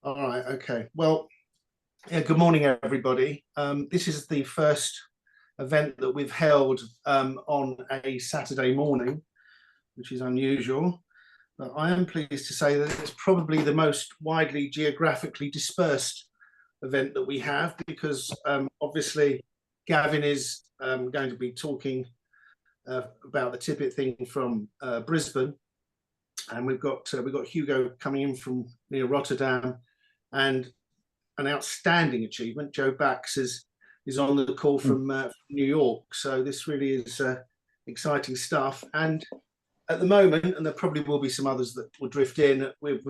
All right. Okay. Well, yeah, good morning, everybody. This is the first event that we've held on a Saturday morning, which is unusual. But I am pleased to say that it's probably the most widely geographically dispersed event that we have, because obviously Gavin is going to be talking about the Tippit thing from Brisbane, and we've got Hugo coming in from near Rotterdam, and an outstanding achievement. Joe Bax is on the call from New York. So this really is exciting stuff. And at the moment, and there probably will be some others that will drift in, we've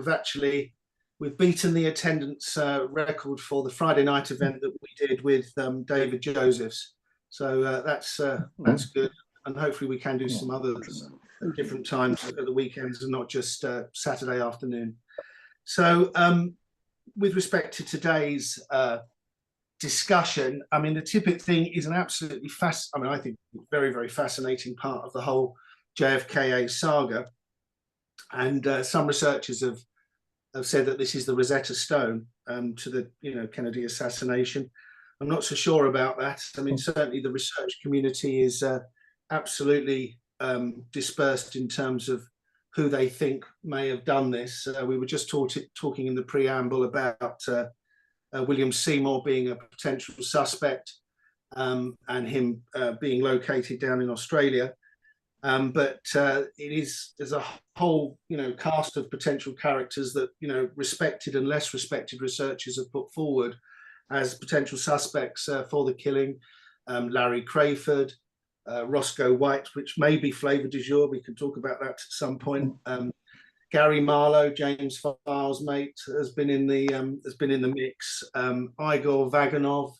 beaten the attendance record for the Friday night event that we did with David Josephs. So that's good. And hopefully we can do some others at different times at the weekends and not just Saturday afternoon. So with respect to today's discussion, I mean, the Tippit thing is an absolutely I think very, very fascinating part of the whole JFK saga. And some researchers have said that this is the Rosetta Stone to the Kennedy assassination. I'm not so sure about that. I mean, certainly the research community is absolutely dispersed in terms of who they think may have done this. We were just talking in the preamble about William Seymour being a potential suspect and him being located down in Australia. But there's a whole cast of potential characters that respected and less respected researchers have put forward as potential suspects for the killing. Larry Crayford, Roscoe White, which may be flavour du jour. We can talk about that at some point. Gary Marlowe, James Farr's mate, has been in the mix. Igor Vaganov,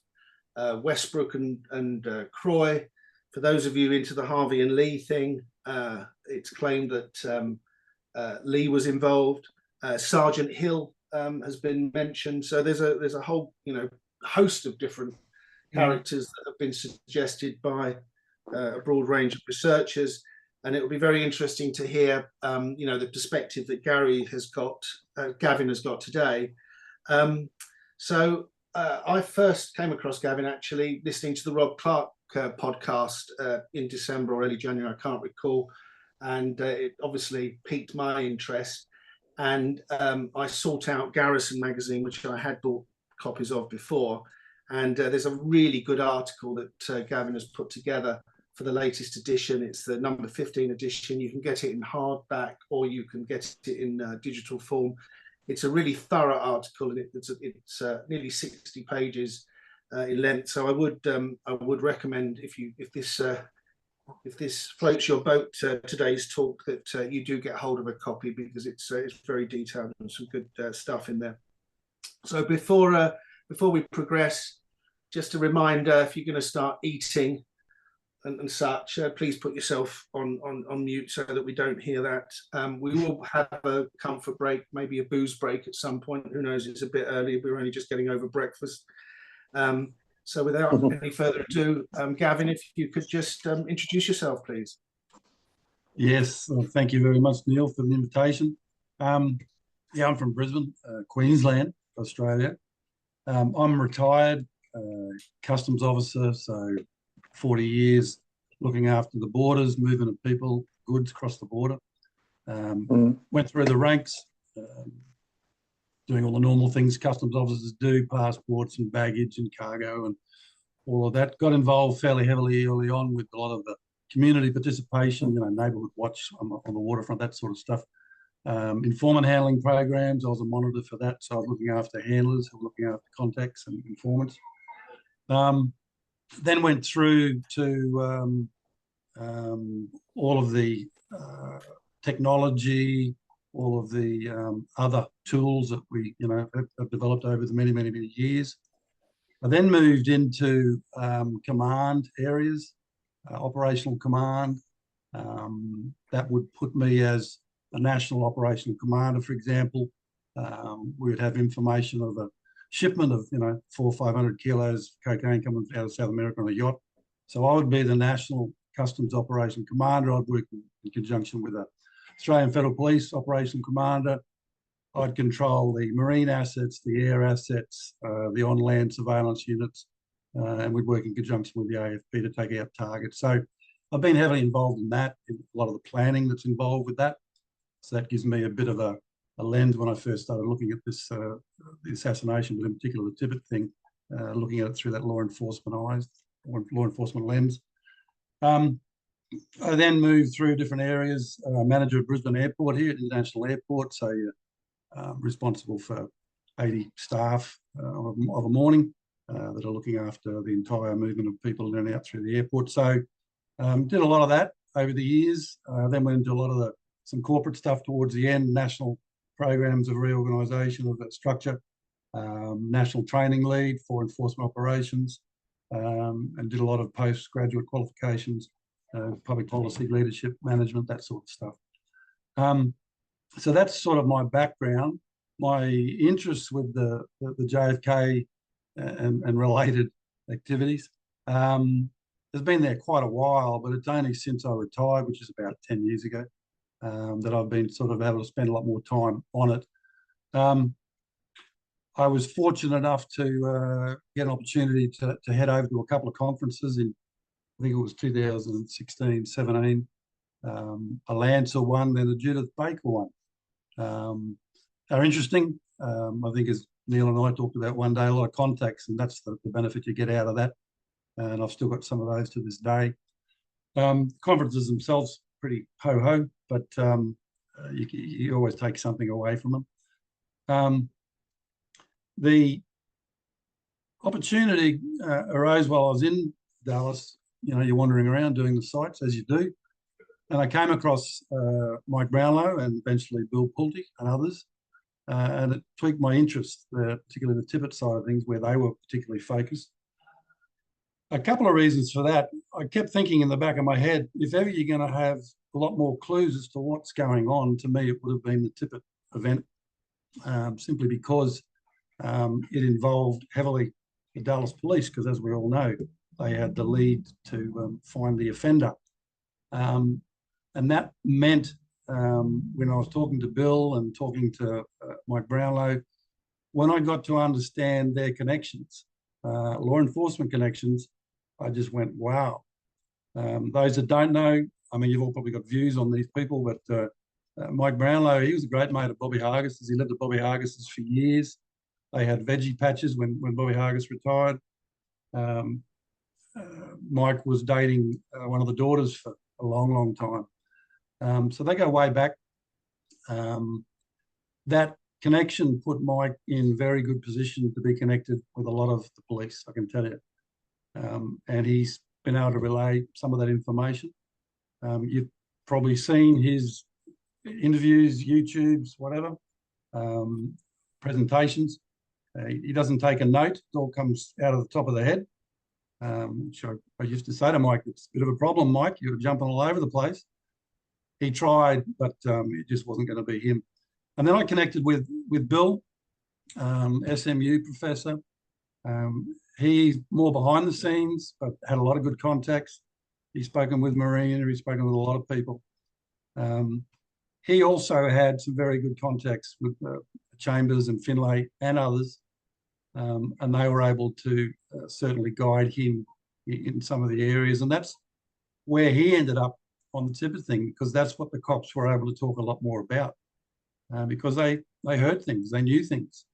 Westbrook and Croy. For those of you into the Harvey and Lee thing, it's claimed that Lee was involved. Sergeant Hill has been mentioned. So there's a whole host of different characters that have been suggested by a broad range of researchers, and it will be very interesting to hear the perspective that Gavin has got today. So I first came across Gavin actually listening to the Rob Clark podcast in December or early January, I can't recall, and it obviously piqued my interest, and I sought out Garrison magazine, which I had bought copies of before, and there's a really good article that Gavin has put together for the latest edition. It's the number 15 edition. You can get it in hardback or you can get it in digital form. It's a really thorough article, and it's nearly 60 pages in length. So I would recommend, if this floats your boat, today's talk, that you do get hold of a copy, because it's very detailed and some good stuff in there. So before we progress, just a reminder, if you're going to start eating and such, please put yourself on mute so that we don't hear that. We will have a comfort break, maybe a booze break at some point. Who knows? It's a bit early. We're only just getting over breakfast. So without any further ado, Gavin, if you could just introduce yourself, please. Yes, thank you very much, Neil, for the invitation. Yeah, I'm from Brisbane, Queensland, Australia. I'm retired customs officer, so 40 years looking after the borders, moving of people, goods across the border. Went through the ranks, doing all the normal things customs officers do, passports and baggage and cargo and all of that. Got involved fairly heavily early on with a lot of the community participation, neighbourhood watch on the waterfront, that sort of stuff. Informant handling programs, I was a monitor for that, so I was looking after handlers, looking after contacts and informants. Then went through to all of the technology, all of the other tools that we have developed over the many years. I then moved into command areas, operational command. That would put me as a national operational commander, for example. We would have information of a shipment of 400 or 500 kilos of cocaine coming out of South America on a yacht. So I would be the national customs operation commander. I'd work in conjunction with a Australian Federal Police operation commander, I'd control the marine assets, the air assets, the on-land surveillance units, and we'd work in conjunction with the AFP to take out targets. So I've been heavily involved in that, in a lot of the planning that's involved with that. So that gives me a bit of a lens when I first started looking at this the assassination, but in particular the Tippit thing, looking at it through that law enforcement eyes, law enforcement lens. I then moved through different areas, manager of Brisbane Airport here at International Airport, so responsible for 80 staff of a morning that are looking after the entire movement of people in and out through the airport. So did a lot of that over the years, then went into a lot of some corporate stuff towards the end, national programs of reorganisation of that structure, national training lead for enforcement operations, and did a lot of postgraduate qualifications, public policy, leadership, management, that sort of stuff. So that's sort of my background. My interests with the JFK and related activities has been there quite a while, but it's only since I retired, which is about 10 years ago, that I've been sort of able to spend a lot more time on it. I was fortunate enough to get an opportunity to head over to a couple of conferences in, I think it was 2016, 17, a Lancer one, then a Judith Baker one. Are interesting. I think, as Neil and I talked about one day, a lot of contacts, and that's the benefit you get out of that. And I've still got some of those to this day. Conferences themselves pretty ho-ho, but you always take something away from them. The opportunity arose while I was in Dallas. You know, you're wandering around doing the sites as you do. And I came across Mike Brownlow and eventually Bill Pulte and others. And it tweaked my interest, particularly the Tippit side of things, where they were particularly focused. A couple of reasons for that. I kept thinking in the back of my head, if ever you're going to have a lot more clues as to what's going on, to me, it would have been the Tippit event, simply because it involved heavily the Dallas police, because as we all know, they had the lead to find the offender. And that meant when I was talking to Bill and talking to Mike Brownlow, when I got to understand their connections, law enforcement connections, I just went, wow. Those that don't know, I mean, you've all probably got views on these people, but Mike Brownlow, he was a great mate of Bobby Hargis. He lived at Bobby Hargis's for years. They had veggie patches when Bobby Hargis retired. Mike was dating one of the daughters for a long, long time. So they go way back. That connection put Mike in very good position to be connected with a lot of the police, I can tell you. And he's been able to relay some of that information. You've probably seen his interviews, YouTubes, whatever, presentations. He doesn't take a note. It all comes out of the top of the head. Which I used to say to Mike, it's a bit of a problem, Mike. You're jumping all over the place. He tried, but it just wasn't going to be him. And then I connected with Bill, SMU professor. He's more behind the scenes, but had a lot of good contacts. He's spoken with Marina. He's spoken with a lot of people. He also had some very good contacts with Chambers and Finlay and others. And they were able to certainly guide him in some of the areas. And that's where he ended up on the Tippit thing, because that's what the cops were able to talk a lot more about, because they heard things, they knew things.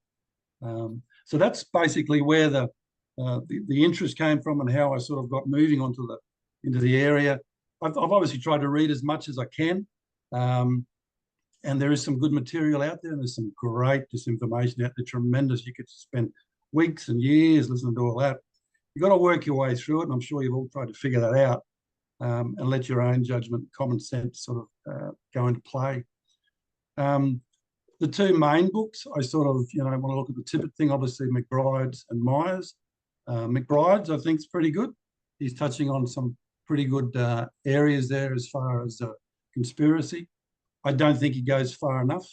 So that's basically where the interest came from and how I sort of got moving into the area. I've obviously tried to read as much as I can. And there is some good material out there, and there's some great disinformation out there, tremendous. You could spend weeks and years listening to all that. You've got to work your way through it, and I'm sure you've all tried to figure that out, and let your own judgment, common sense sort of go into play. The two main books, I sort of, want to look at the Tippit thing, obviously McBride's and Myers. McBride's, I think, is pretty good. He's touching on some pretty good areas there as far as conspiracy. I don't think he goes far enough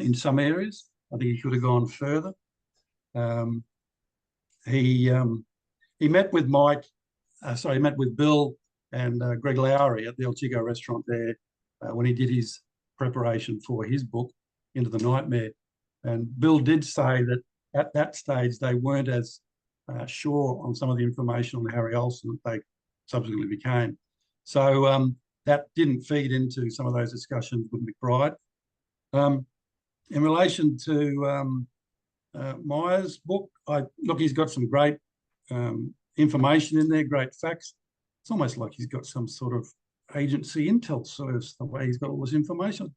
in some areas. I think he could have gone further. He met with he met with Bill and Greg Lowry at the El Chico restaurant there when he did his preparation for his book, Into the Nightmare. And Bill did say that at that stage they weren't as sure on some of the information on Harry Olsen that they subsequently became. So that didn't feed into some of those discussions with McBride. In relation to Myers' book, look, he's got some great information in there, great facts. It's almost like he's got some sort of agency intel service, the way he's got all this information.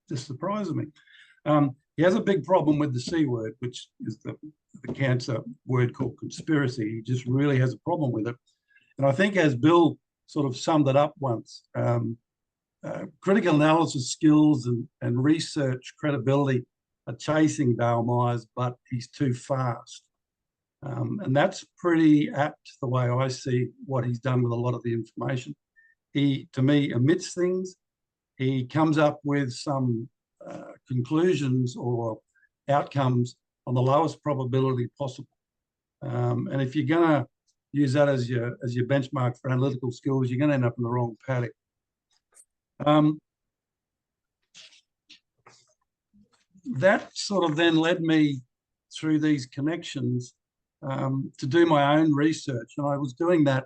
Just surprises me. He has a big problem with the C word, which is the cancer word called conspiracy. He just really has a problem with it. And I think, as Bill sort of summed it up once, critical analysis skills and research credibility are chasing Dale Myers, but he's too fast. And that's pretty apt the way I see what he's done with a lot of the information. He, to me, omits things. He comes up with some conclusions or outcomes on the lowest probability possible. And if you're going to use that as your benchmark for analytical skills, you're going to end up in the wrong paddock. That sort of then led me through these connections to do my own research. And I was doing that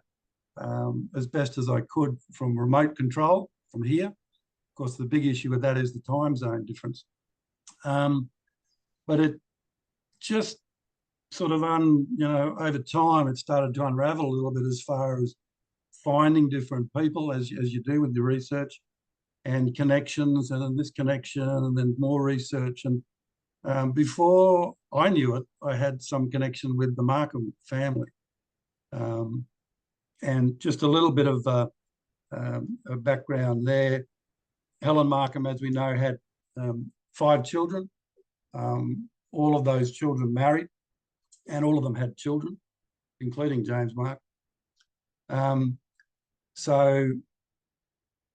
as best as I could from remote control from here. Of course, the big issue with that is the time zone difference. But it just sort of, over time, it started to unravel a little bit as far as finding different people, as you do with your research, and connections, and then this connection, and then more research. And before I knew it, I had some connection with the Markham family. And just a little bit of a background there. Helen Markham, as we know, had 5 children. All of those children married, and all of them had children, including James Mark. So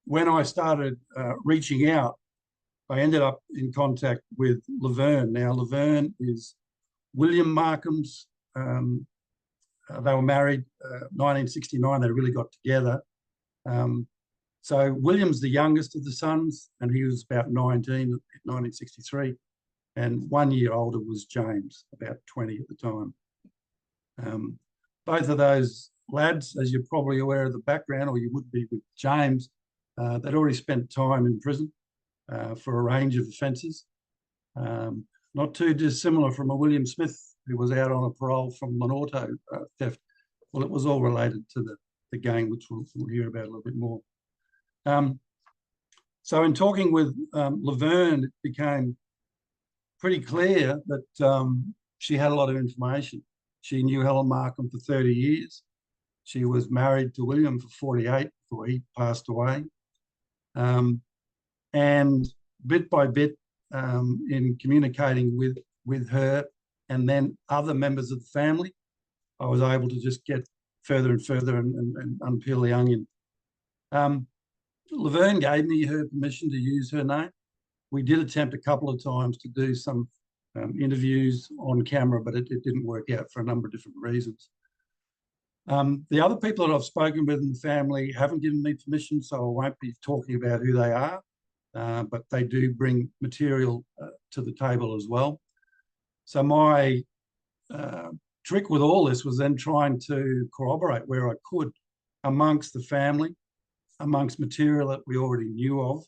when I started reaching out, I ended up in contact with Laverne. Now, Laverne is William Markham's. They were married 1969. They really got together. So William's the youngest of the sons, and he was about 19 in 1963. And 1 year older was James, about 20 at the time. Both of those lads, as you're probably aware of the background, or you would be with James, they'd already spent time in prison for a range of offences. Not too dissimilar from a William Smith who was out on a parole from an auto theft. Well, it was all related to the gang, which we'll hear about a little bit more. So in talking with Laverne, it became pretty clear that she had a lot of information. She knew Helen Markham for 30 years. She was married to William for 48 before he passed away. And bit by bit, in communicating with her and then other members of the family, I was able to just get further and further and unpeel the onion. Laverne gave me her permission to use her name. We did attempt a couple of times to do some interviews on camera, but it didn't work out for a number of different reasons. The other people that I've spoken with in the family haven't given me permission, so I won't be talking about who they are, but they do bring material to the table as well. So my trick with all this was then trying to corroborate where I could amongst the family, amongst material that we already knew of.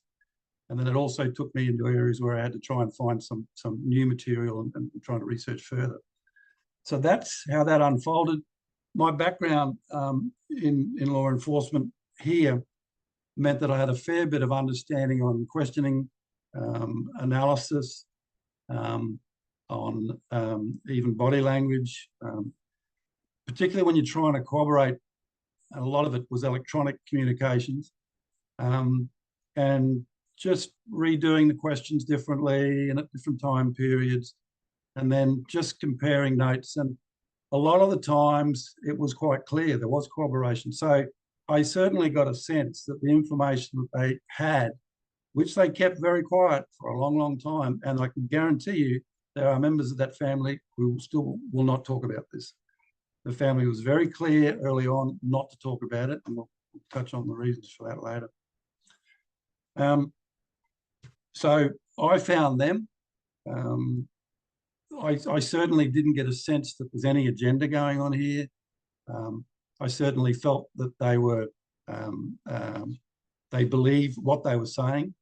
And then it also took me into areas where I had to try and find some new material and trying to research further. So that's how that unfolded. My background in law enforcement here meant that I had a fair bit of understanding on questioning, analysis, on even body language, particularly when you're trying to corroborate. A lot of it was electronic communications, and just redoing the questions differently and at different time periods, and then just comparing notes. And a lot of the times it was quite clear there was corroboration. So I certainly got a sense that the information that they had, which they kept very quiet for a long, long time, and I can guarantee you there are members of that family who still will not talk about this. The family was very clear early on not to talk about it, and we'll touch on the reasons for that later. So I found them. I certainly didn't get a sense that there's any agenda going on here. I certainly felt that they believed what they were saying.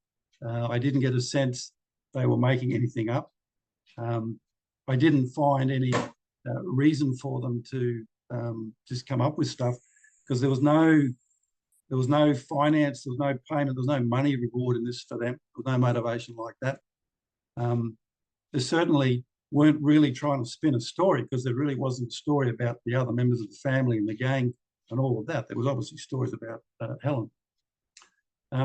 I didn't get a sense they were making anything up. I didn't find any reason for them to just come up with stuff, because there was no finance, there was no payment, there was no money reward in this for them. There was no motivation like that. They certainly weren't really trying to spin a story, because there really wasn't a story about the other members of the family and the gang and all of that. There was obviously stories about Helen.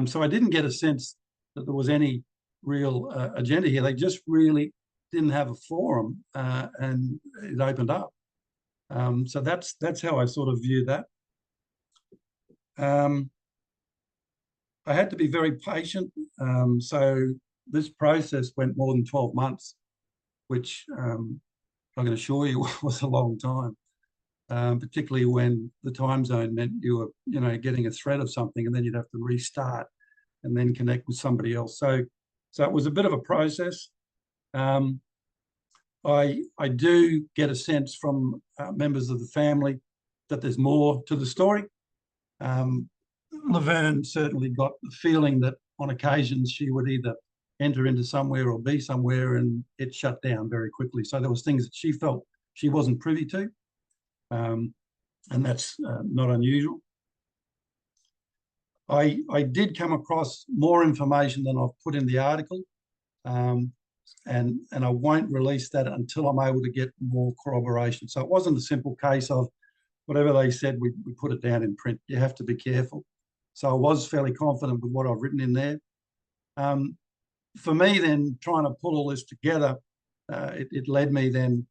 So I didn't get a sense that there was any real agenda here. They just really didn't have a forum, and it opened up. So that's how I sort of view that. I had to be very patient. So this process went more than 12 months, which I can assure you was a long time, particularly when the time zone meant you were, getting a thread of something, and then you'd have to restart and then connect with somebody else. So it was a bit of a process. I do get a sense from members of the family that there's more to the story. Laverne certainly got the feeling that on occasions she would either enter into somewhere or be somewhere, and it shut down very quickly. So there was things that she felt she wasn't privy to, and that's not unusual. I did come across more information than I've put in the article, and I won't release that until I'm able to get more corroboration. So it wasn't a simple case of whatever they said, we put it down in print. You have to be careful. So I was fairly confident with what I've written in there. For me then, trying to pull all this together, it led me then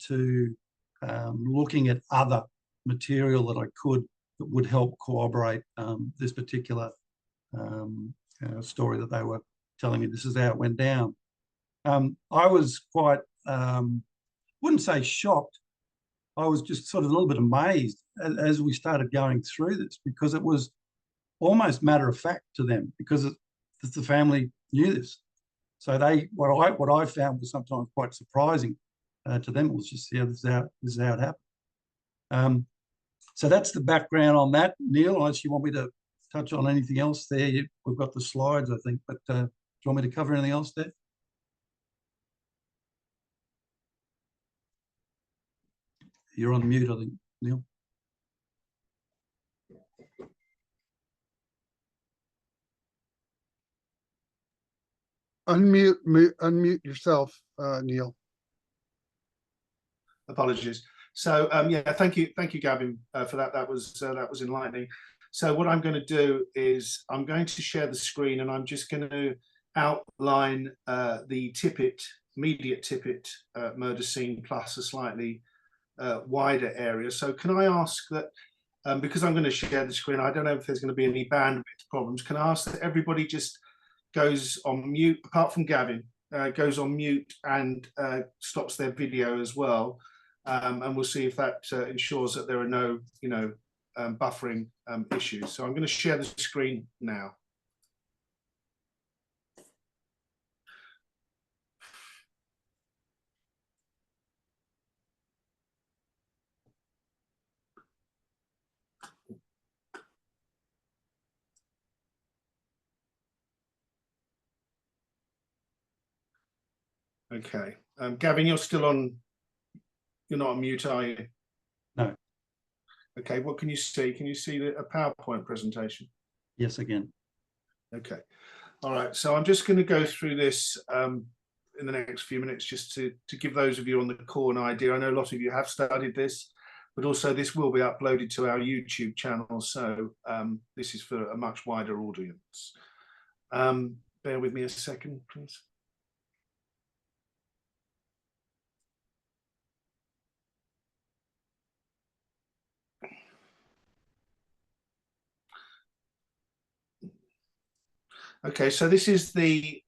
to looking at other material that I could that would help corroborate this particular story that they were telling me. This is how it went down. I was quite, wouldn't say shocked, I was just sort of a little bit amazed as we started going through this, because it was almost matter of fact to them, because the family knew this. So what I found was sometimes quite surprising to them. It was just, this is how it happened. So that's the background on that. Neil, unless you want me to touch on anything else there, we've got the slides, I think, but do you want me to cover anything else there? You're on mute, I think, Neil. Unmute yourself, Neil. Apologies. So thank you, Gavin, for that. That was enlightening. So what I'm going to do is I'm going to share the screen, and I'm just going to outline the Tippit, immediate Tippit murder scene, plus a slightly wider area. So can I ask that, because I'm going to share the screen, I don't know if there's going to be any bandwidth problems. Can I ask that everybody just goes on mute, apart from Gavin, goes on mute and stops their video as well, and we'll see if that ensures that there are no, buffering issues. So I'm going to share the screen now. Okay, Gavin, you're still on. You're not on mute, are you? No. Okay, what can you see? Can you see a PowerPoint presentation? Yes, again. Okay. All right. So I'm just going to go through this in the next few minutes, just to give those of you on the call an idea. I know a lot of you have studied this, but also this will be uploaded to our YouTube channel. So this is for a much wider audience. Bear with me a second, please. Okay, so this is the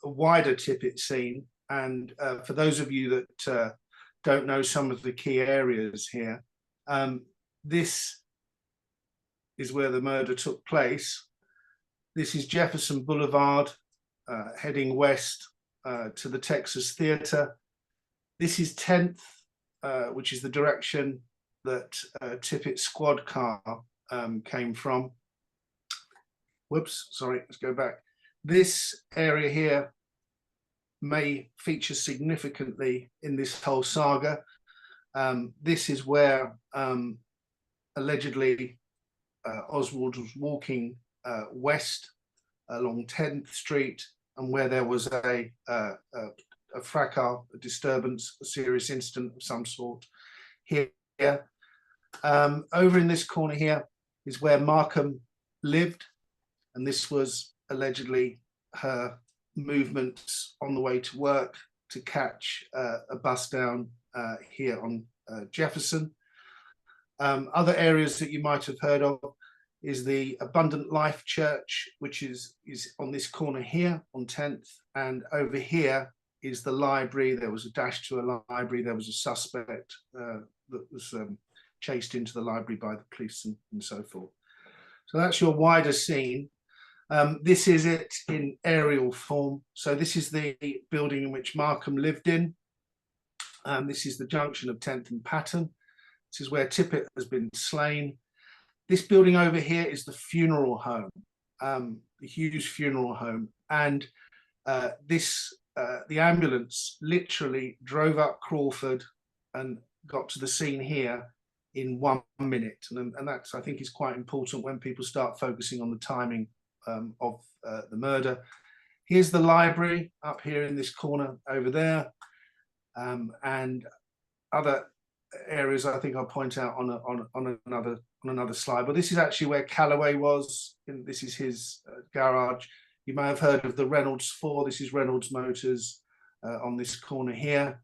wider Tippit scene, and for those of you that don't know some of the key areas here, this is where the murder took place. This is Jefferson Boulevard, heading west to the Texas Theatre. This is 10th, which is the direction that Tippit squad car came from. Whoops, sorry, let's go back. This area here may feature significantly in this whole saga. This is where allegedly Oswald was walking west along 10th Street, and where there was a fracas, a disturbance, a serious incident of some sort here. Over in this corner here is where Markham lived, and this was allegedly her movements on the way to work to catch a bus down here on Jefferson. Other areas that you might have heard of is the Abundant Life Church, which is on this corner here on 10th, and over here is the library. There was a dash to a library. There was a suspect that was chased into the library by the police and so forth. So that's your wider scene. This is it in aerial form. So this is the building in which Markham lived in. This is the junction of 10th and Patton. This is where Tippit has been slain. This building over here is the funeral home, the Hughes funeral home. And the ambulance literally drove up Crawford and got to the scene here in 1 minute. And that's, I think, is quite important when people start focusing on the timing of the murder. Here's the library up here in this corner over there, and other areas I think I'll point out on another slide. But this is actually where Callaway was, and this is his garage. You may have heard of the Reynolds 4. This is Reynolds Motors on this corner here.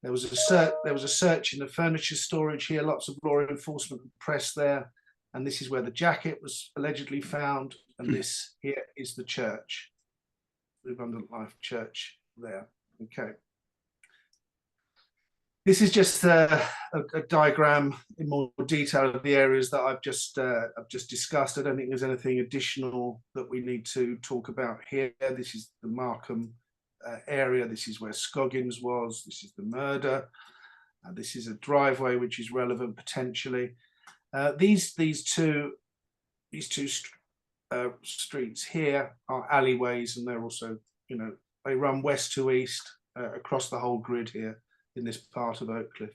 There was a search in the furniture storage here. Lots of law enforcement press there. And this is where the jacket was allegedly found. And this here is the church, the Abundant Life Church there. Okay. This is just a diagram in more detail of the areas that I've just discussed. I don't think there's anything additional that we need to talk about here. This is the Markham area. This is where Scoggins was. This is the murder. This is a driveway which is relevant potentially. These two streets here are alleyways, and they're also, they run west to east across the whole grid here in this part of Oak Cliff.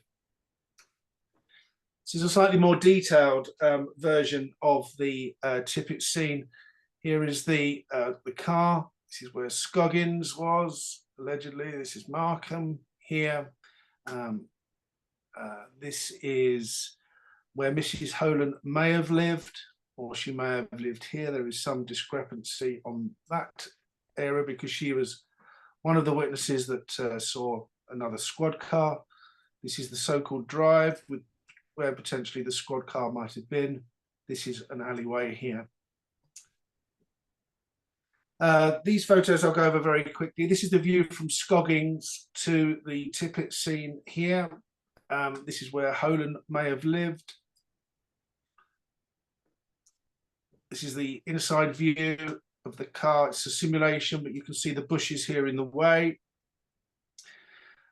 This is a slightly more detailed version of the Tippit scene. Here is the car. This is where Scoggins was, allegedly. This is Markham here. This is where Mrs. Holan may have lived, or she may have lived here. There is some discrepancy on that area because she was one of the witnesses that saw another squad car. This is the so-called drive with where potentially the squad car might have been. This is an alleyway here. These photos I'll go over very quickly. This is the view from Scoggins to the Tippit scene here. This is where Holan may have lived. This is the inside view of the car. It's a simulation, but you can see the bushes here in the way.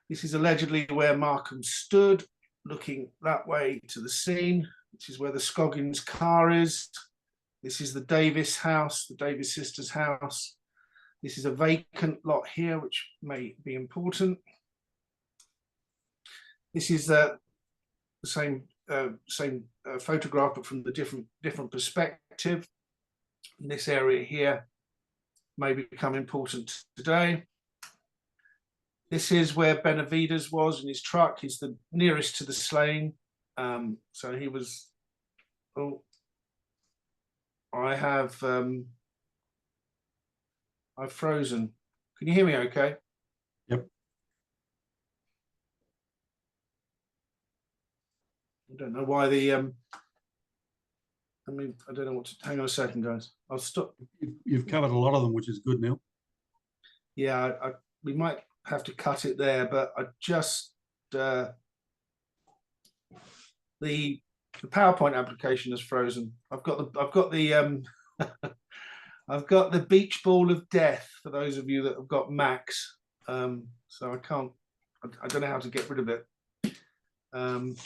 This is allegedly where Markham stood, looking that way to the scene. This is where the Scoggins car is. This is the Davis house, the Davis sisters' house. This is a vacant lot here, which may be important. This is the same photograph, but from the different perspective. And this area here may become important today. This is where Benavides was in his truck. He's the nearest to the slain. So he was. Oh, I've frozen. Can you hear me okay? Yep. I don't know why the I don't know what to, hang on a second, guys. I'll stop. You've covered a lot of them, which is good, Neil. Yeah, we might have to cut it there, but I just the PowerPoint application is frozen. I've got the I've got the beach ball of death for those of you that have got Macs. So I can't. I don't know how to get rid of it. And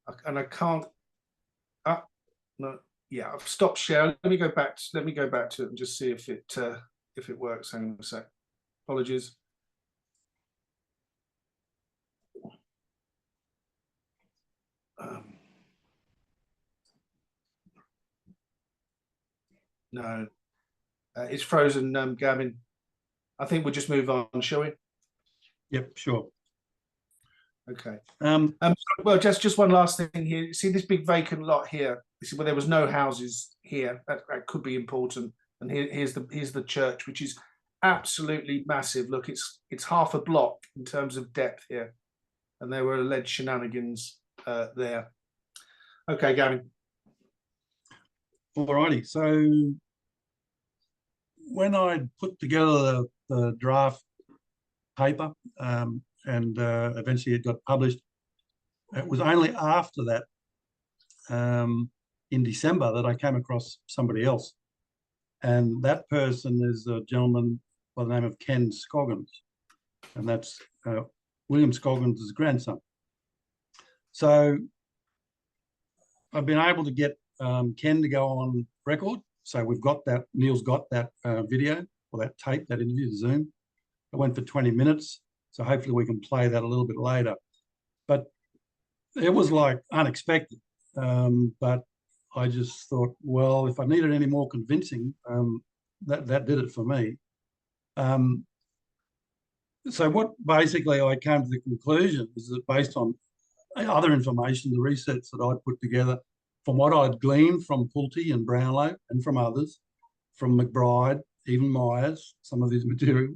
I can't. No. Yeah, I've stopped sharing. Let me go back to it and just see if it works. Hang on a sec. Apologies. No, it's frozen, Gavin. I think we'll just move on, shall we? Yep, sure. Okay. Well, just one last thing here. You see this big vacant lot here? This is where there was no houses here. That could be important. And here's the church, which is absolutely massive. Look, it's half a block in terms of depth here, and there were alleged shenanigans there. Okay, Gavin. Alrighty. So when I put together the draft paper, and eventually it got published, it was only after that, in December, that I came across somebody else. And that person is a gentleman by the name of Ken Scoggins. And that's William Scoggins' grandson. So I've been able to get Ken to go on record. So we've got that, Neil's got that video, or that tape, that interview, Zoom. It went for 20 minutes. So hopefully we can play that a little bit later. But it was like unexpected. But I just thought, well, if I needed any more convincing, that did it for me. So what basically I came to the conclusion is that based on other information, the research that I'd put together, from what I'd gleaned from Pulte and Brownlow and from others, from McBride, even Myers, some of his material,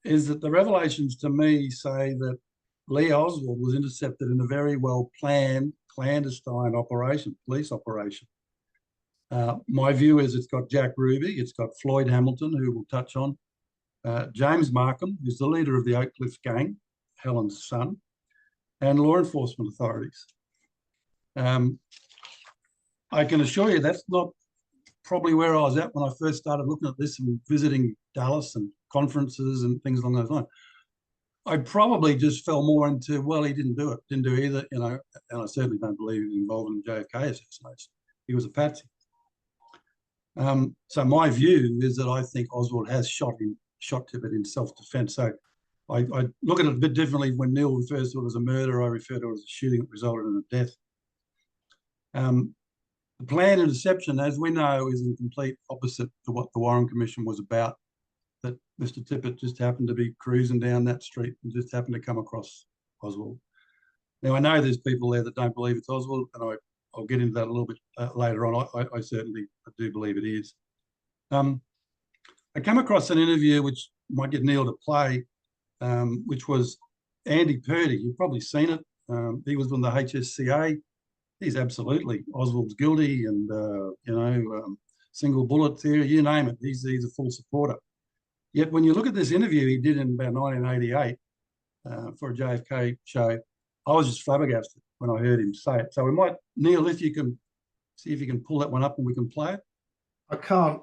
is that the revelations to me say that Lee Oswald was intercepted in a very well-planned, clandestine operation, police operation. My view is it's got Jack Ruby, it's got Floyd Hamilton, who we'll touch on, James Markham, who's the leader of the Oak Cliff gang, Helen's son, and law enforcement authorities. I can assure you that's not probably where I was at when I first started looking at this and visiting Dallas and conferences and things along those lines. I probably just fell more into, well, he didn't do it, didn't do either, you know, and I certainly don't believe he was involved in the JFK assassination. He was a patsy. So my view is that I think Oswald has shot Tippit in self-defense. So I look at it a bit differently. When Neil refers to it as a murder, I refer to it as a shooting that resulted in a death. The planned interception, as we know, is in complete opposite to what the Warren Commission was about, that Mr. Tippit just happened to be cruising down that street and just happened to come across Oswald. Now, I know there's people there that don't believe it's Oswald, and I'll get into that a little bit later on. I certainly do believe it is. I came across an interview, which might get Neil to play, which was Andy Purdy. You've probably seen it. He was from the HSCA. He's absolutely, Oswald's guilty, and single bullet theory, you name it. He's a full supporter. Yet when you look at this interview he did in about 1988 for a JFK show, I was just flabbergasted when I heard him say it. So we might, Neil, if you can see if you can pull that one up and we can play it. I can't.